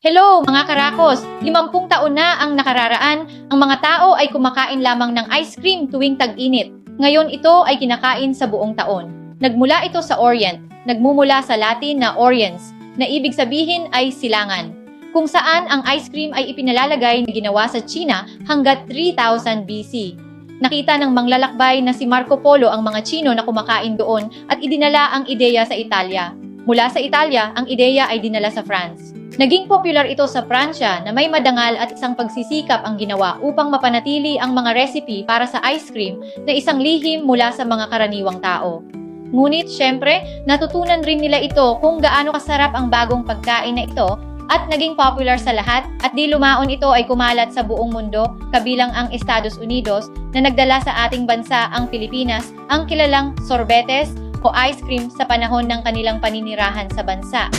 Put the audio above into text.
Hello mga karakos! 50 taon na ang nakararaan, ang mga tao ay kumakain lamang ng ice cream tuwing tag-init. Ngayon ito ay kinakain sa buong taon. Nagmula ito sa Orient, nagmumula sa Latin na oriens, na ibig sabihin ay silangan, kung saan ang ice cream ay ipinalalagay na ginawa sa China hanggat 3000 BC. Nakita ng manglalakbay na si Marco Polo ang mga Chino na kumakain doon at idinala ang ideya sa Italia. Mula sa Italia, ang ideya ay dinala sa France. Naging popular ito sa Pransya na may madangal at isang pagsisikap ang ginawa upang mapanatili ang mga recipe para sa ice cream na isang lihim mula sa mga karaniwang tao. Ngunit syempre, natutunan rin nila ito kung gaano kasarap ang bagong pagkain na ito at naging popular sa lahat at di lumaon ito ay kumalat sa buong mundo kabilang ang Estados Unidos na nagdala sa ating bansa ang Pilipinas ang kilalang sorbetes o ice cream sa panahon ng kanilang paninirahan sa bansa.